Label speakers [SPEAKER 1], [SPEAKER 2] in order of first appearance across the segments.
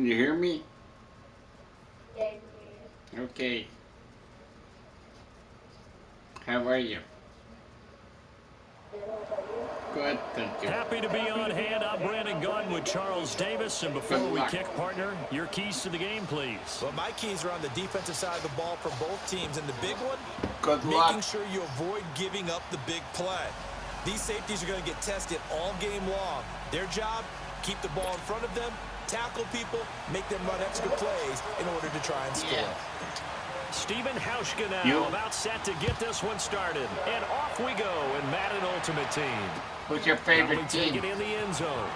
[SPEAKER 1] Can you hear me? Okay. How are you? Good, thank you.
[SPEAKER 2] Happy to be on hand. I'm Brandon Gaudin with Charles Davis. And before we kick, partner, your keys to the game, please.
[SPEAKER 3] Well, my keys are on the defensive side of the ball for both teams. And the big one,
[SPEAKER 1] Making
[SPEAKER 3] sure you avoid giving up the big play. These safeties are going to get tested all game long. Their job, keep the ball in front of them, tackle people, make them run extra plays in order to try and score.
[SPEAKER 2] Stephen Hauschka now about set to get this one started. And off we go in Madden Ultimate Team.
[SPEAKER 1] Who's your favorite team?
[SPEAKER 2] Take it in the end zone.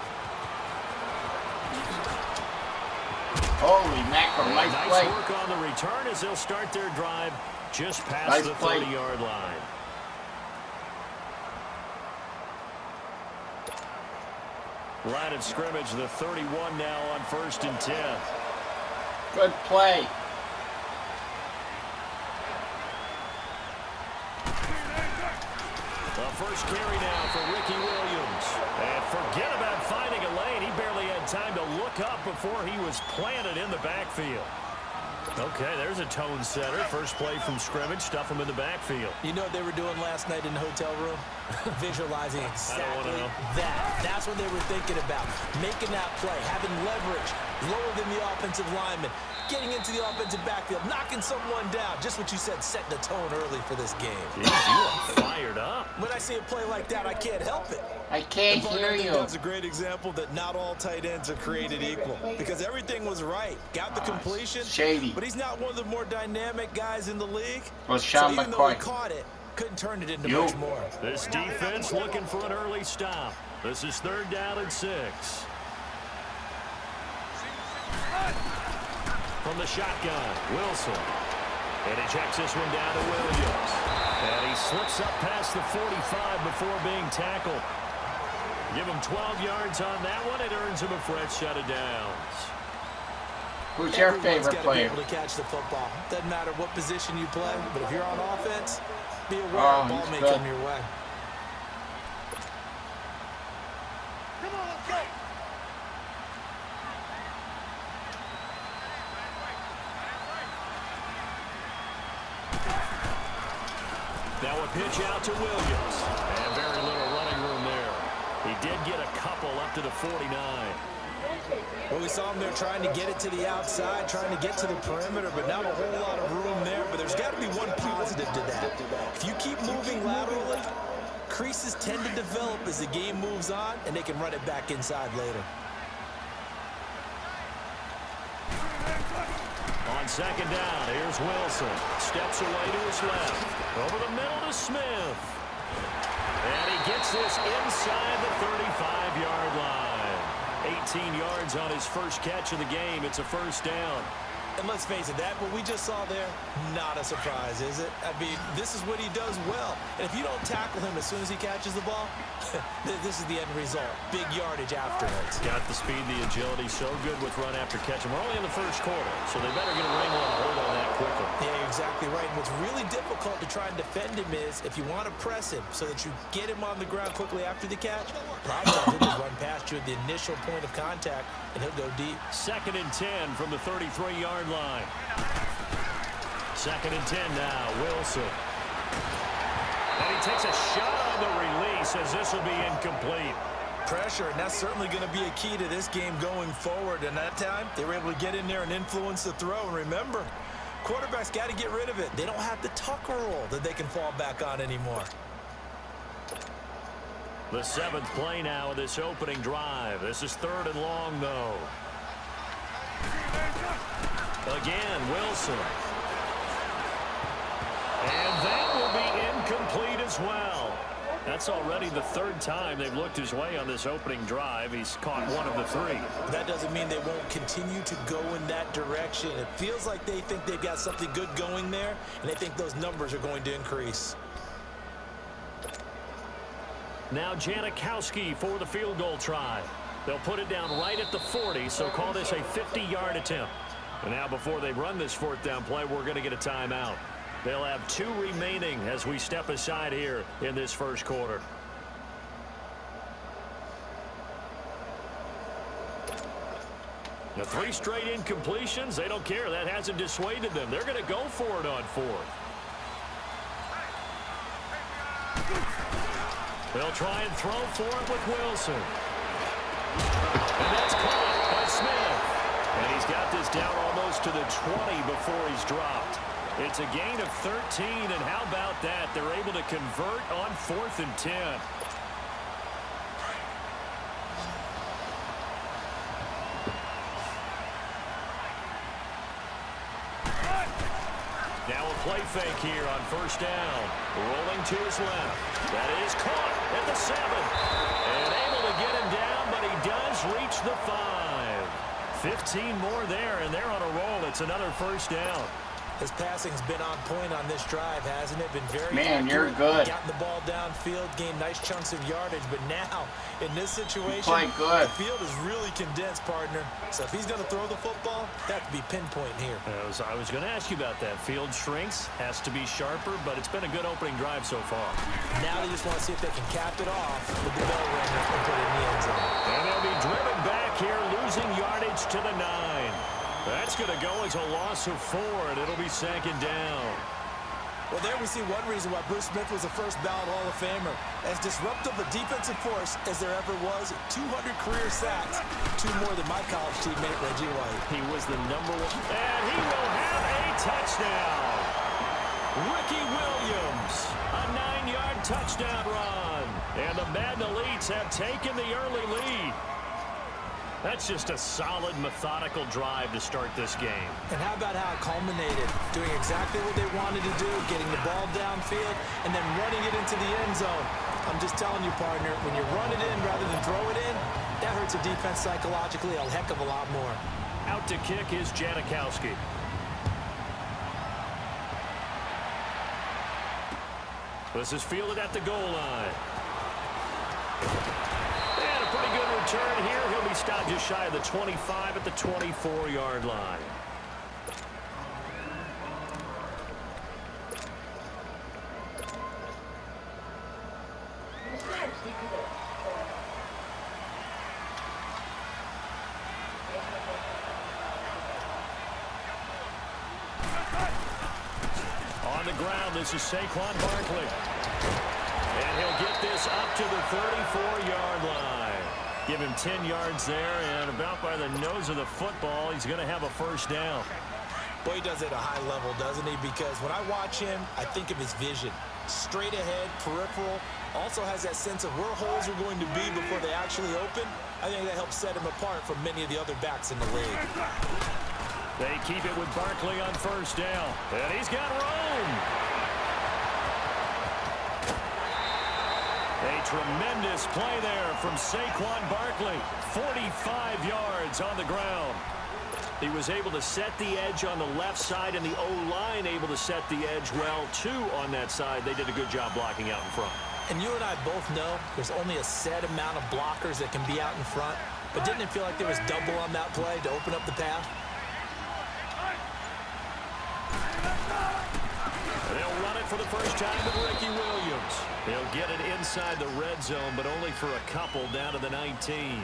[SPEAKER 1] Holy mackerel, nice play.
[SPEAKER 2] Work on the return as they'll start their drive just past the 30-yard line. Line of scrimmage, the 31 now on 1st and 10.
[SPEAKER 1] Good play.
[SPEAKER 2] The first carry now for Ricky Williams. And forget about finding a lane. He barely had time to look up before he was planted in the backfield. Okay, there's a tone setter. First play from scrimmage, stuff him in the backfield.
[SPEAKER 3] You know what they were doing last night in the hotel room? Visualizing exactly that. That's what they were thinking about. Making that play, having leverage, lower than the offensive lineman, getting into the offensive backfield, knocking someone down. Just what you said, setting the tone early for this game.
[SPEAKER 2] Jeez, you are fired up.
[SPEAKER 3] When I see a play like that, I can't help it.
[SPEAKER 1] I can't hear you.
[SPEAKER 3] That's a great example that not all tight ends are created equal. Because everything was right. Got the completion.
[SPEAKER 1] Shady.
[SPEAKER 3] But he's not one of the more dynamic guys in the league.
[SPEAKER 1] Well,
[SPEAKER 3] so even though he caught it, couldn't turn it into much more.
[SPEAKER 2] This defense looking for an early stop. This is 3rd down and 6. From the shotgun, Wilson. And he checks this one down to Williams. And he slips up past the 45 before being tackled. Give him 12 yards on that one. It earns him a fresh set of downs.
[SPEAKER 1] Who's your favorite player?
[SPEAKER 3] Be able to catch the football. Doesn't matter what position you play, but if you're on offense, be aware the ball may come your way.
[SPEAKER 4] Come on, let's go.
[SPEAKER 2] Now a pitch out to Williams. And very little running room there. He did get a couple up to the 49.
[SPEAKER 3] Well, we saw him there trying to get it to the outside, trying to get to the perimeter, but not a whole lot of room there. But there's got to be one positive to that. If you keep moving laterally, creases tend to develop as the game moves on, and they can run it back inside later.
[SPEAKER 2] On 2nd down, here's Wilson. Steps away to his left. Over the middle to Smith. And he gets this inside the 35-yard line. 18 yards on his first catch of the game. It's a 1st down.
[SPEAKER 3] And let's face it, that what we just saw there, not a surprise, is it? I mean, this is what he does well. And if you don't tackle him as soon as he catches the ball, this is the end result. Big yardage afterwards.
[SPEAKER 2] Got the speed, the agility, so good with run after catch. And we're only in the 1st quarter, so they better get a ring on hold on that quickly.
[SPEAKER 3] Yeah, you're exactly right. And what's really difficult to try and defend him is if you want to press him so that you get him on the ground quickly after the catch, a lot of times he'll just run past you at the initial point of contact, and he'll go deep.
[SPEAKER 2] 2nd and 10 from the 33-yard line. 2nd and 10 now, Wilson. And he takes a shot on the release as this will be incomplete.
[SPEAKER 3] Pressure, and that's certainly going to be a key to this game going forward. And that time, they were able to get in there and influence the throw. And remember, quarterbacks got to get rid of it. They don't have the tuck rule that they can fall back on anymore.
[SPEAKER 2] The 7th play now of this opening drive. This is 3rd and long, though. Again, Wilson. And that will be incomplete as well. That's already the 3rd time they've looked his way on this opening drive. He's caught 1 of the 3.
[SPEAKER 3] That doesn't mean they won't continue to go in that direction. It feels like they think they've got something good going there, and they think those numbers are going to increase.
[SPEAKER 2] Now Janikowski for the field goal try. They'll put it down right at the 40, so call this a 50-yard attempt. And now before they run this 4th down play, we're going to get a timeout. They'll have 2 remaining as we step aside here in this 1st quarter. The 3 straight incompletions, they don't care. That hasn't dissuaded them. They're going to go for it on 4th. They'll try and throw for it with Wilson. And that's caught by Smith. And he's got this down almost to the 20 before he's dropped. It's a gain of 13, and how about that? They're able to convert on 4th and 10. Now a play fake here on 1st down. Rolling to his left. That is caught at the 7. And able to get him down, but he does reach the 5. 15 more there, and they're on a roll. It's another 1st down.
[SPEAKER 3] His passing's been on point on this drive, hasn't it? Been very
[SPEAKER 1] Man, you're
[SPEAKER 3] accurate.
[SPEAKER 1] good.
[SPEAKER 3] Gotten the ball downfield, gained nice chunks of yardage, but now in this situation,
[SPEAKER 1] Quite good.
[SPEAKER 3] the field is really condensed, partner. So if he's going to throw the football, that could be pinpoint here.
[SPEAKER 2] I was going to ask you about that. Field shrinks, has to be sharper, but it's been a good opening drive so far.
[SPEAKER 3] Now they just want to see if they can cap it off with the bell ringer and put it in the end zone.
[SPEAKER 2] And they'll be driven back here, losing yardage to the 9. That's going to go as a loss of 4, and it'll be 2nd down.
[SPEAKER 3] Well, there we see one reason why Bruce Smith was a first ballot Hall of Famer. As disruptive a defensive force as there ever was, 200 career sacks, 2 more than my college teammate Reggie White.
[SPEAKER 2] He was the #1, and he will have a touchdown. Ricky Williams, a 9-yard touchdown run. And the Madden Elites have taken the early lead. That's just a solid, methodical drive to start this game.
[SPEAKER 3] And how about how it culminated? Doing exactly what they wanted to do, getting the ball downfield, and then running it into the end zone. I'm just telling you, partner, when you run it in rather than throw it in, that hurts a defense psychologically a heck of a lot more.
[SPEAKER 2] Out to kick is Janikowski. This is fielded at the goal line. And a pretty good return here. He'll be stopped just shy of the 25 at the 24-yard line. On the ground, this is Saquon Barkley. And he'll get this up to the 34-yard line. Give him 10 yards there, and about by the nose of the football, he's going to have a first down.
[SPEAKER 3] Boy, he does it at a high level, doesn't he? Because when I watch him, I think of his vision. Straight ahead, peripheral. Also has that sense of where holes are going to be before they actually open. I think that helps set him apart from many of the other backs in the league.
[SPEAKER 2] They keep it with Barkley on first down. And he's got room. A tremendous play there from Saquon Barkley. 45 yards on the ground. He was able to set the edge on the left side, and the O-line able to set the edge well, too, on that side. They did a good job blocking out in front.
[SPEAKER 3] And you and I both know there's only a set amount of blockers that can be out in front. But didn't it feel like there was double on that play to open up the path?
[SPEAKER 2] They'll run it for the first time with Ricky Williams. They'll get it inside the red zone, but only for a couple down to the 19.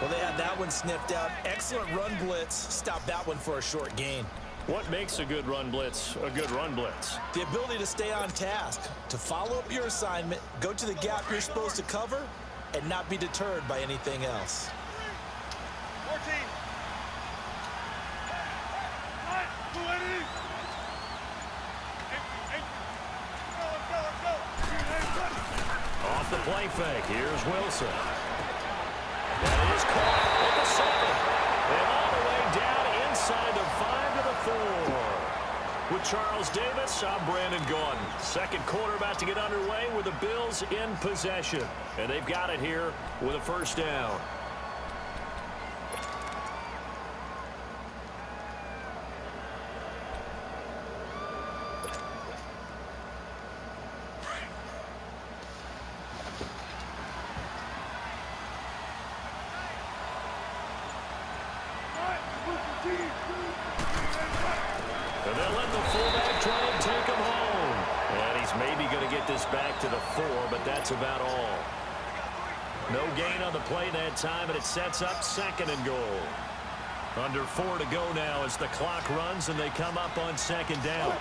[SPEAKER 3] Well, they had that one sniffed out. Excellent run blitz. Stopped that one for a short gain.
[SPEAKER 2] What makes a good run blitz a good run blitz?
[SPEAKER 3] The ability to stay on task, to follow up your assignment, go to the gap you're supposed to cover, and not be deterred by anything else.
[SPEAKER 4] 14. Right, 280.
[SPEAKER 2] Off the play fake, here's Wilson. That is caught at the 7. And all the way down inside the 5 to the 4. With Charles Davis, I'm Brandon Gordon. Second quarter about to get underway with the Bills in possession. And they've got it here with a first down. And they'll let the fullback try and take him home. And he's maybe going to get this back to the 4, but that's about all. No gain on the play that time, and it sets up 2nd and goal. Under 4 to go now as the clock runs and they come up on second down.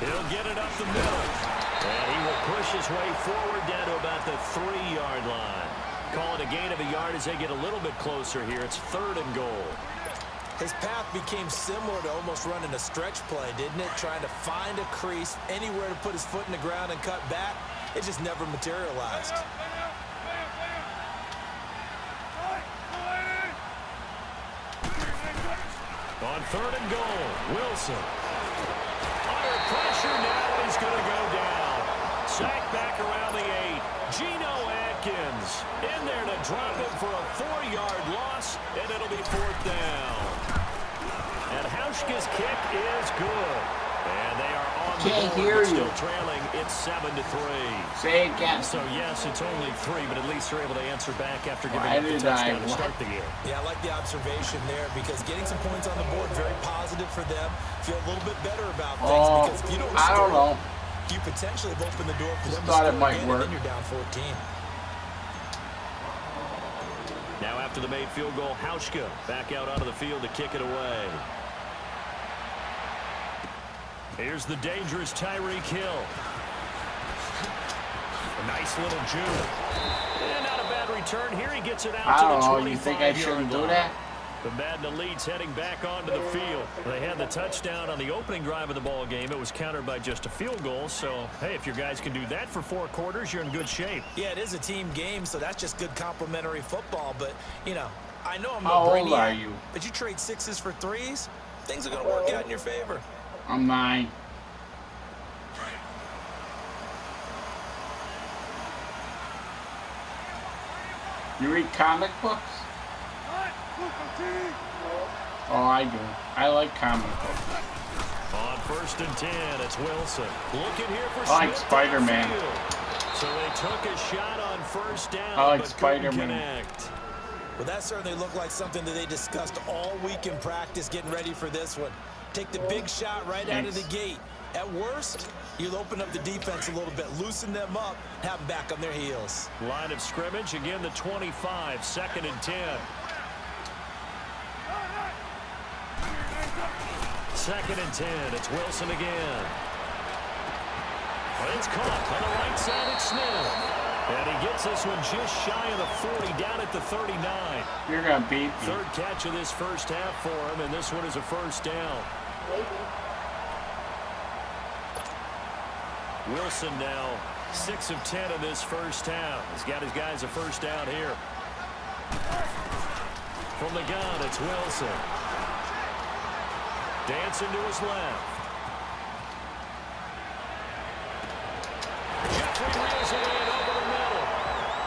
[SPEAKER 2] He'll get it up the middle. And he will push his way forward down to about the 3-yard line. Call it a gain of a yard as they get a little bit closer here. It's 3rd and goal.
[SPEAKER 3] His path became similar to almost running a stretch play, didn't it? Trying to find a crease, anywhere to put his foot in the ground and cut back. It just never materialized.
[SPEAKER 2] On 3rd and goal, Wilson. Under pressure now, he's going to go down. Sacked back around the 8. Geno Atkins in there to drop him for a 4-yard loss, and it'll be 4th down. And Hauschka's kick is good. And they are on the
[SPEAKER 1] Can't
[SPEAKER 2] board,
[SPEAKER 1] hear
[SPEAKER 2] but still
[SPEAKER 1] you.
[SPEAKER 2] trailing. It's 7-3.
[SPEAKER 1] Say it again.
[SPEAKER 2] So, yes, it's only 3, but at least they're able to answer back after giving
[SPEAKER 1] Why
[SPEAKER 2] up the
[SPEAKER 1] did
[SPEAKER 2] touchdown
[SPEAKER 1] I-
[SPEAKER 2] to start the game.
[SPEAKER 3] Yeah, I like the observation there because getting some points on the board, very positive for them. Feel a little bit better about things because if you don't
[SPEAKER 1] I
[SPEAKER 3] score,
[SPEAKER 1] don't know.
[SPEAKER 3] you potentially have opened the door for them to
[SPEAKER 1] thought
[SPEAKER 3] score
[SPEAKER 1] it might
[SPEAKER 3] again,
[SPEAKER 1] work.
[SPEAKER 3] and then you're down 14.
[SPEAKER 2] Now after the made field goal, Hauschka back out onto the field to kick it away. Here's the dangerous Tyreek Hill. A nice little juke. And not a bad return here. He gets it out
[SPEAKER 1] I
[SPEAKER 2] to
[SPEAKER 1] don't
[SPEAKER 2] the
[SPEAKER 1] know.
[SPEAKER 2] 25-yard
[SPEAKER 1] You think I shouldn't do
[SPEAKER 2] line.
[SPEAKER 1] that?
[SPEAKER 2] The Madden elites heading back onto the field. They had the touchdown on the opening drive of the ball game. It was countered by just a field goal. So, hey, if your guys can do that for 4 quarters, you're in good shape.
[SPEAKER 3] Yeah, it is a team game, so that's just good complimentary football. But, you know, I know I'm no
[SPEAKER 1] How old
[SPEAKER 3] brainiac,
[SPEAKER 1] are you?
[SPEAKER 3] but you trade 6s for 3s, things are going to work out in your favor.
[SPEAKER 1] I'm 9. You read comic books? Oh, I do. I like comic books.
[SPEAKER 2] On 1st and 10, it's Wilson. Looking here for
[SPEAKER 1] I like
[SPEAKER 2] Smith
[SPEAKER 1] Spider-Man.
[SPEAKER 2] downfield. So they took a shot on 1st down,
[SPEAKER 1] I like
[SPEAKER 2] but couldn't
[SPEAKER 1] Spider-Man.
[SPEAKER 2] connect.
[SPEAKER 3] Well, that certainly looked like something that they discussed all week in practice, getting ready for this one. Take the big shot right out of the gate. At worst, you'll open up the defense a little bit, loosen them up, have them back on their heels.
[SPEAKER 2] Line of scrimmage, again the 25, 2nd and 10. 2nd and 10, it's Wilson again. Well, it's caught on the right side, it's Smith. And he gets this one just shy of the 40, down at the 39.
[SPEAKER 1] You're going to beat me.
[SPEAKER 2] 3rd catch of this 1st half for him, and this one is a 1st down. Wilson now 6 of 10 in this 1st half. He's got his guys a 1st down here. From the gun, it's Wilson. Dancing to his left. Jeffrey reels it in over the middle.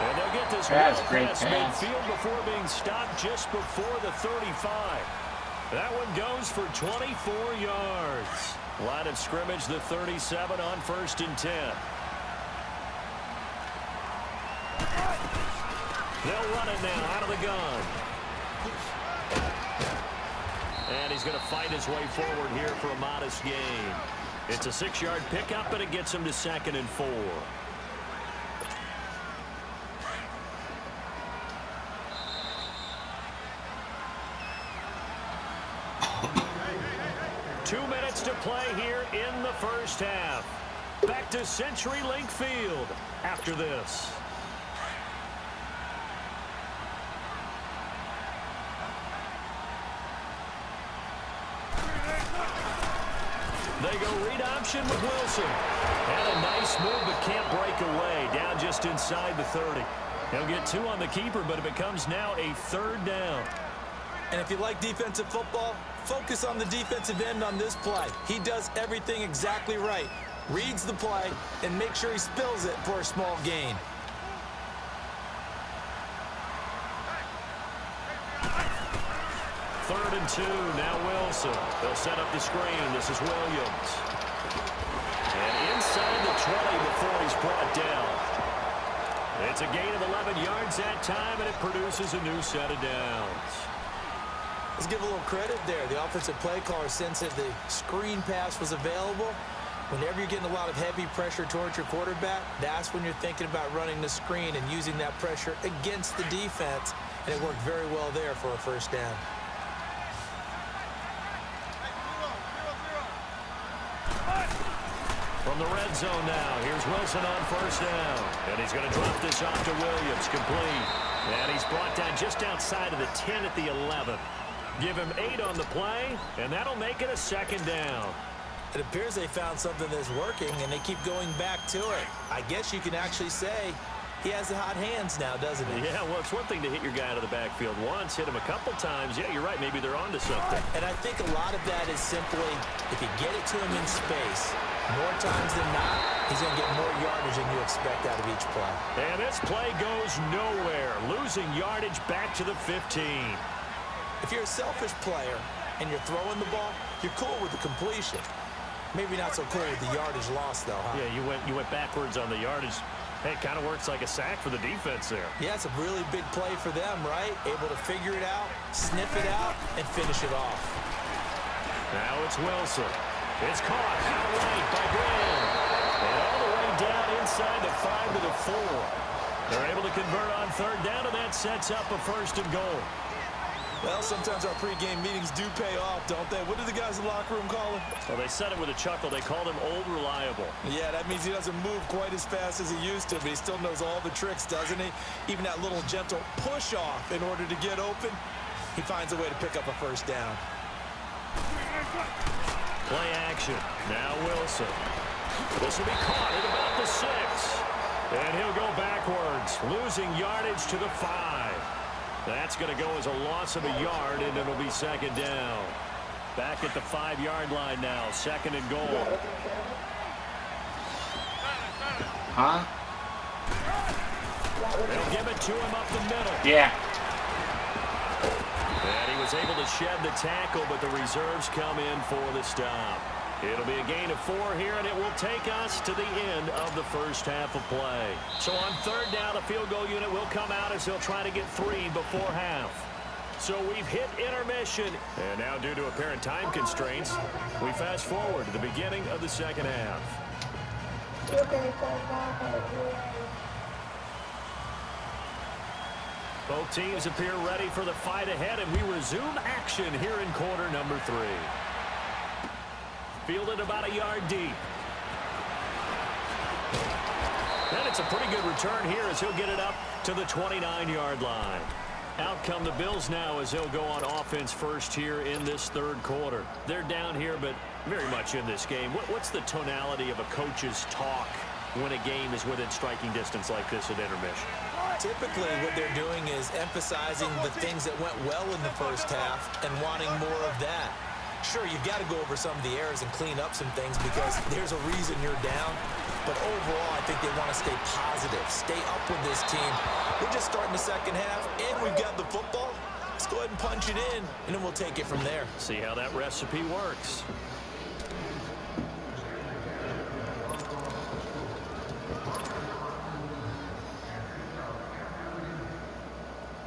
[SPEAKER 2] And they'll get this
[SPEAKER 1] Pass,
[SPEAKER 2] well
[SPEAKER 1] great
[SPEAKER 2] past
[SPEAKER 1] pass.
[SPEAKER 2] midfield before being stopped just before the 35. That one goes for 24 yards. Line of scrimmage, the 37 on 1st and 10. They'll run it now out of the gun. And he's going to fight his way forward here for a modest gain. It's a 6-yard pickup, and it gets him to 2nd and 4. Two minutes to play here in the 1st half. Back to CenturyLink Field after this. They go read option with Wilson. And a nice move, but can't break away. Down just inside the 30. He'll get 2 on the keeper, but it becomes now a 3rd down.
[SPEAKER 3] And if you like defensive football, focus on the defensive end on this play. He does everything exactly right. Reads the play and makes sure he spills it for a small gain.
[SPEAKER 2] Third and 2, now Wilson. They'll set up the screen. This is Williams. And inside the 20 before he's brought down. It's a gain of 11 yards that time, and it produces a new set of downs.
[SPEAKER 3] Let's give a little credit there. The offensive play caller sensed that the screen pass was available, Whenever you're getting a lot of heavy pressure towards your quarterback, that's when you're thinking about running the screen and using that pressure against the defense. And it worked very well there for a first down.
[SPEAKER 2] From the red zone now, here's Wilson on first down. And he's going to drop this off to Williams, complete. And he's brought down just outside of the 10 at the 11. Give him 8 on the play, and that'll make it a second down.
[SPEAKER 3] It appears they found something that's working, and they keep going back to it. I guess you can actually say he has the hot hands now, doesn't he?
[SPEAKER 2] Yeah, well, it's one thing to hit your guy out of the backfield once, hit him a couple times. Yeah, you're right. Maybe they're onto something.
[SPEAKER 3] And I think a lot of that is simply if you get it to him in space, more times than not, he's going to get more yardage than you expect out of each play.
[SPEAKER 2] And this play goes nowhere, losing yardage back to the 15.
[SPEAKER 3] If you're a selfish player and you're throwing the ball, you're cool with the completion. Maybe not so cool with the yardage loss, though, huh?
[SPEAKER 2] Yeah, you went backwards on the yardage. Hey, it kind of works like a sack for the defense there.
[SPEAKER 3] Yeah, it's a really big play for them, right? Able to figure it out, sniff it out, and finish it off.
[SPEAKER 2] Now it's Wilson. It's caught outright by Graham. And all the way down inside the 5 to the 4. They're able to convert on third down, and that sets up a first and goal.
[SPEAKER 3] Well, sometimes our pregame meetings do pay off, don't they? What do the guys in the locker room call him?
[SPEAKER 2] Well, they said it with a chuckle. They called him Old Reliable.
[SPEAKER 3] Yeah, that means he doesn't move quite as fast as he used to, but he still knows all the tricks, doesn't he? Even that little gentle push-off in order to get open, he finds a way to pick up a first down.
[SPEAKER 2] Play action. Now Wilson. This will be caught at about the 6. And he'll go backwards, losing yardage to the 5. That's going to go as a loss of a yard, and it'll be second down. Back at the 5-yard line now, second and goal.
[SPEAKER 1] Huh?
[SPEAKER 2] They'll give it to him up the middle.
[SPEAKER 1] Yeah.
[SPEAKER 2] And he was able to shed the tackle, but the reserves come in for the stop. It'll be a gain of 4 here, and it will take us to the end of the first half of play. So on third down, a field goal unit will come out as they'll try to get 3 before half. So we've hit intermission. And now, due to apparent time constraints, we fast forward to the beginning of the second half. Both teams appear ready for the fight ahead, and we resume action here in quarter number 3. Fielded about a yard deep. And it's a pretty good return here as he'll get it up to the 29-yard line. Out come the Bills now as they'll go on offense first here in this third quarter. They're down here, but very much in this game. What's the tonality of a coach's talk when a game is within striking distance like this at intermission?
[SPEAKER 3] Typically, what they're doing is emphasizing the things that went well in the first half and wanting more of that. Sure, you've got to go over some of the errors and clean up some things because there's a reason you're down. But overall, I think they want to stay positive, stay up with this team. We're just starting the second half, and we've got the football. Let's go ahead and punch it in, and then we'll take it from there.
[SPEAKER 2] See how that recipe works.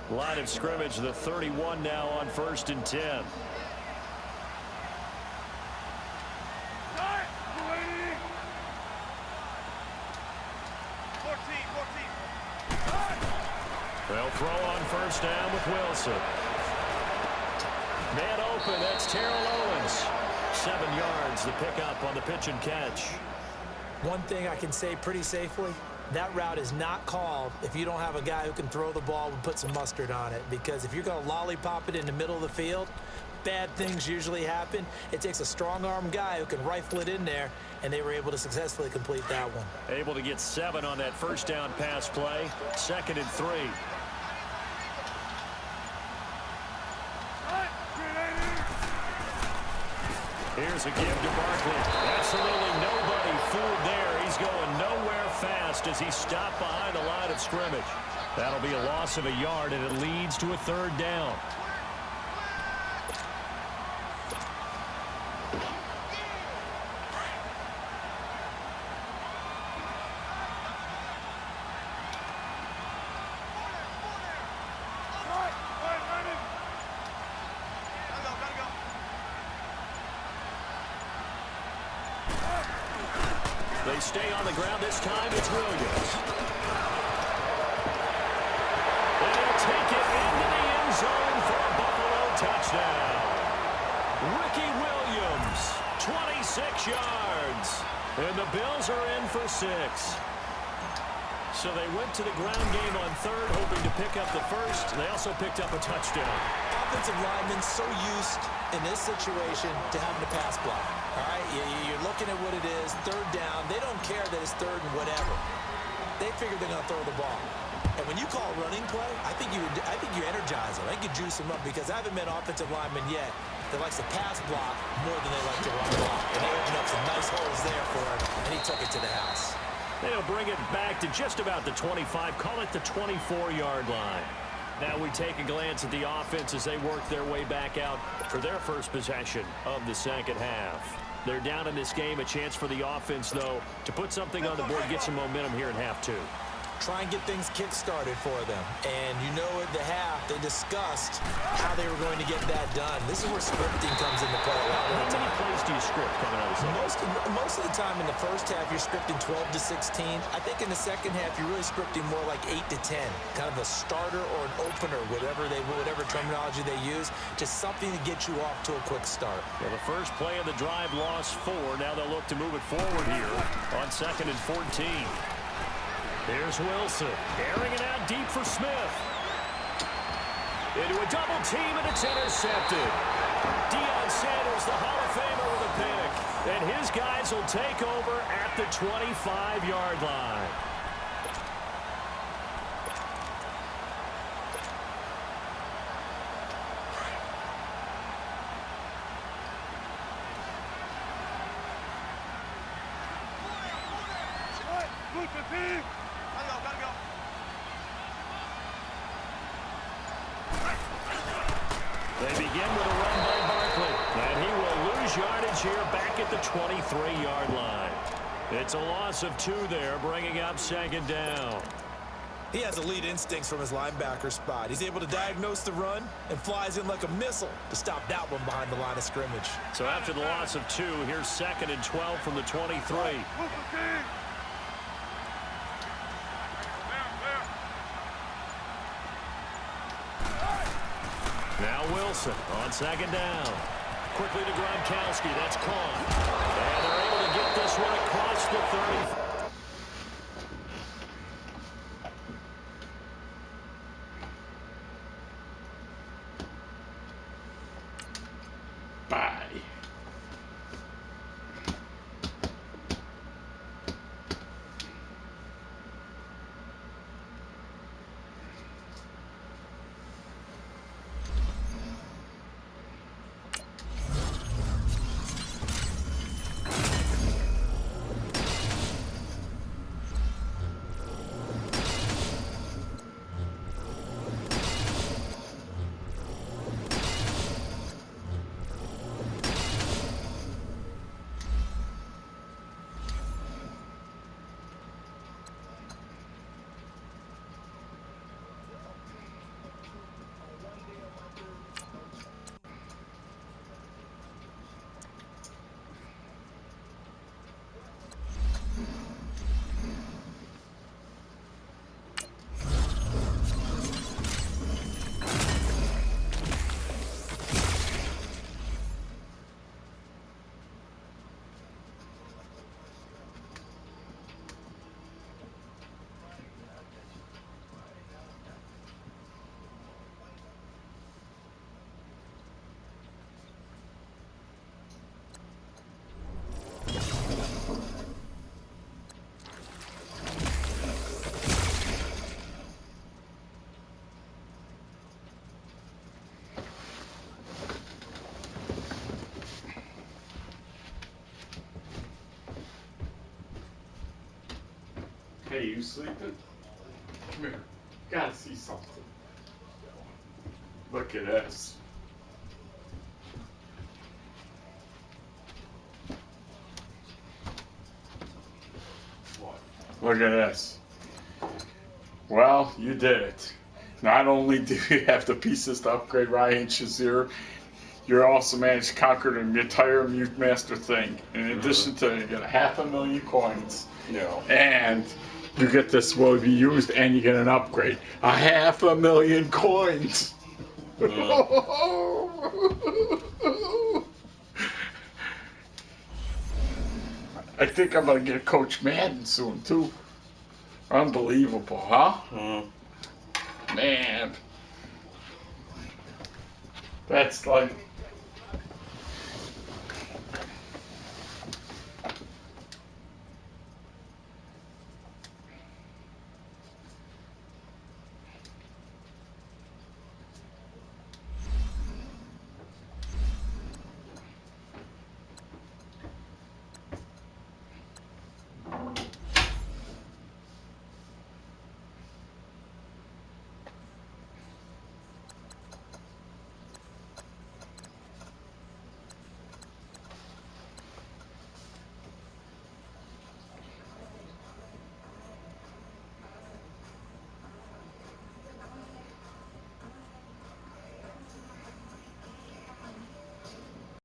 [SPEAKER 2] Line of scrimmage, the 31 now on 1st and 10. They'll throw on first down with Wilson. Man open, that's Terrell Owens. 7 yards, the pickup on the pitch and catch.
[SPEAKER 3] One thing I can say pretty safely, that route is not called if you don't have a guy who can throw the ball and put some mustard on it. Because if you're going to lollipop it in the middle of the field, bad things usually happen. It takes a strong-arm guy who can rifle it in there, and they were able to successfully complete that one.
[SPEAKER 2] Able to get 7 on that first down pass play. 2nd and 3. Here's a give to Barkley. Absolutely nobody fooled there. He's going nowhere fast as he's stopped behind the line of scrimmage. That'll be a loss of a yard, and it leads to a third down. They stay on the ground. This time it's Williams. And he'll take it into the end zone for a Buffalo touchdown. Ricky Williams, 26 yards. And the Bills are in for 6. So they went to the ground game on third, hoping to pick up the first. They also picked up a touchdown.
[SPEAKER 3] Offensive linemen so used in this situation to having to pass block. All right, you're looking at what it is, third down. They don't care that it's third and whatever. They figure they're going to throw the ball. And when you call a running play, I think you energize them. I think you juice them up because I haven't met offensive linemen yet that likes to pass block more than they like to run block. And they opened up some nice holes there for him, and he took it to the house.
[SPEAKER 2] They'll bring it back to just about the 25, call it the 24-yard line. Now we take a glance at the offense as they work their way back out for their first possession of the second half. They're down in this game, a chance for the offense, though, to put something on the board, get some momentum here in half 2.
[SPEAKER 3] Try and get things kick-started for them. And you know at the half, they discussed how they were going to get that done. This is where scripting comes into play a lot of the time.
[SPEAKER 2] How many plays do you script coming out of the second?
[SPEAKER 3] Most of the time in the first half, you're scripting 12 to 16. I think in the second half, you're really scripting more like 8 to 10. Kind of a starter or an opener, whatever terminology they use, just something to get you off to a quick start.
[SPEAKER 2] Well, the first play of the drive lost 4. Now they'll look to move it forward here on 2nd and 14. Here's Wilson, airing it out deep for Smith. Into a double team, and it's intercepted. Deion Sanders, the Hall of Famer, with a pick. And his guys will take over at the 25-yard line. They begin with a run by Barkley, and he will lose yardage here back at the 23-yard line. It's a loss of 2 there, bringing up 2nd down.
[SPEAKER 3] He has elite instincts from his linebacker spot. He's able to diagnose the run and flies in like a missile to stop that one behind the line of scrimmage.
[SPEAKER 2] So after the loss of 2, here's 2nd and 12 from the 23. Now Wilson on 2nd down. Quickly to Gronkowski. That's caught. And they're able to get this one across the 30.
[SPEAKER 1] Bye. Hey, you sleeping? Come here. Gotta see something. Look at this. What? Look at this. Well, you did it. Not only do you have the pieces to upgrade Ryan Shazior, you also managed to conquer the entire Mute Master thing. In addition to you get 500,000 coins.
[SPEAKER 5] Yeah.
[SPEAKER 1] And you get this will be used and you get an upgrade. 500,000 coins. I think I'm gonna get Coach Madden soon too. Unbelievable, huh? Man. That's like